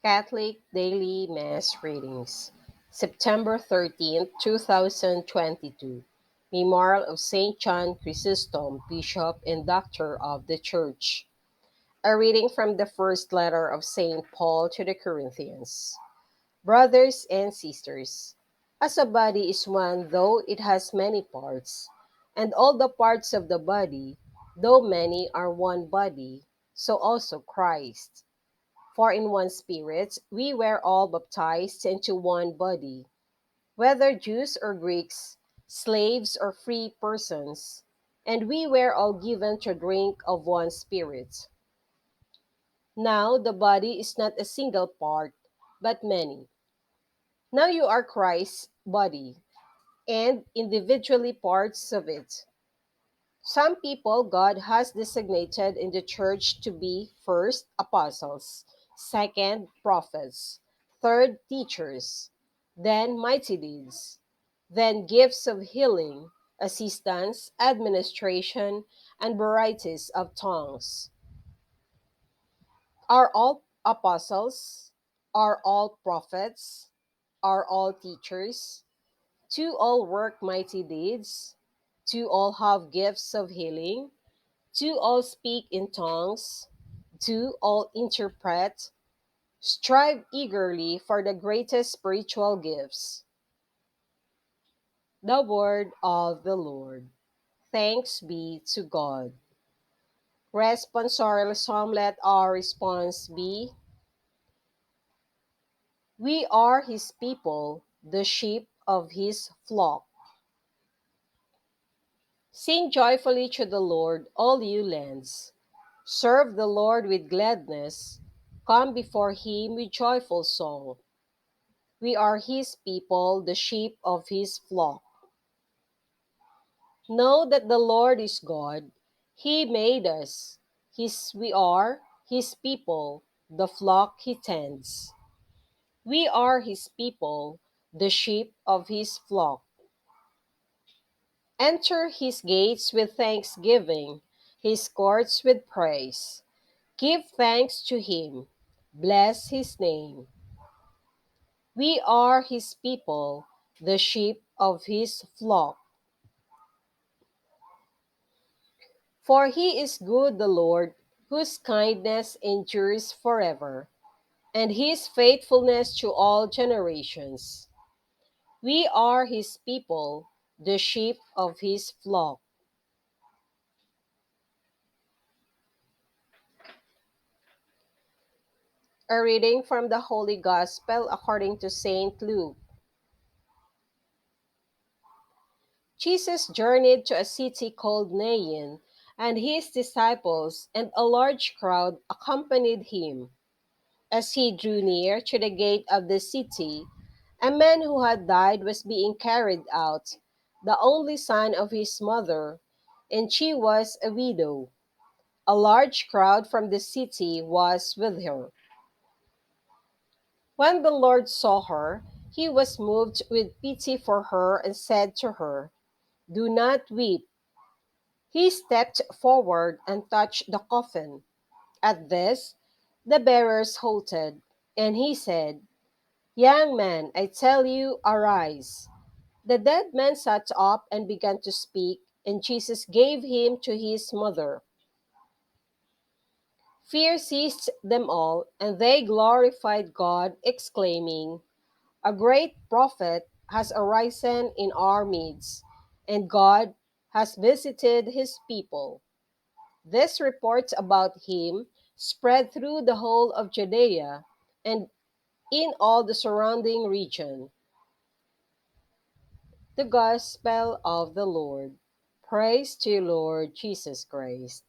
Catholic Daily Mass Readings, September 13th, 2022. Memorial of St. John Chrysostom, Bishop and Doctor of the Church. A reading from the first letter of St. Paul to the Corinthians. Brothers and sisters, as a body is one though it has many parts, and all the parts of the body, though many, are one body, so also Christ. For in one Spirit we were all baptized into one body, whether Jews or Greeks, slaves or free persons, and we were all given to drink of one Spirit. Now the body is not a single part, but many. Now you are Christ's body, and individually parts of it. Some people God has designated in the church to be first apostles, second prophets, third teachers, then mighty deeds, then gifts of healing, assistance, administration, and varieties of tongues. Are all apostles? Are all prophets? Are all teachers? Do all work mighty deeds? Do all have gifts of healing? Do all speak in tongues? Do all interpret? Strive eagerly for the greatest spiritual gifts. The word of the Lord. Thanks be to God. Responsorial Psalm, let our response be: We are his people, the sheep of his flock. Sing joyfully to the Lord, all you lands. Serve the Lord with gladness. Come before him with joyful song. We are his people, the sheep of his flock. Know that the Lord is God. He made us. We are his people, the flock he tends. We are his people, the sheep of his flock. Enter his gates with thanksgiving, his courts with praise. Give thanks to him. Bless his name. We are his people, the sheep of his flock. For he is good, the Lord, whose kindness endures forever, and his faithfulness to all generations. We are his people, the sheep of his flock. A reading from the Holy Gospel according to St. Luke. Jesus journeyed to a city called Nain, and his disciples and a large crowd accompanied him. As he drew near to the gate of the city, a man who had died was being carried out, the only son of his mother, and she was a widow. A large crowd from the city was with her. When the Lord saw her, he was moved with pity for her and said to her, "Do not weep." He stepped forward and touched the coffin. At this, the bearers halted, and he said, "Young man, I tell you, arise." The dead man sat up and began to speak, and Jesus gave him to his mother. Fear seized them all, and they glorified God, exclaiming, "A great prophet has arisen in our midst, and God has visited his people." This report about him spread through the whole of Judea and in all the surrounding region. The Gospel of the Lord. Praise to you, Lord Jesus Christ.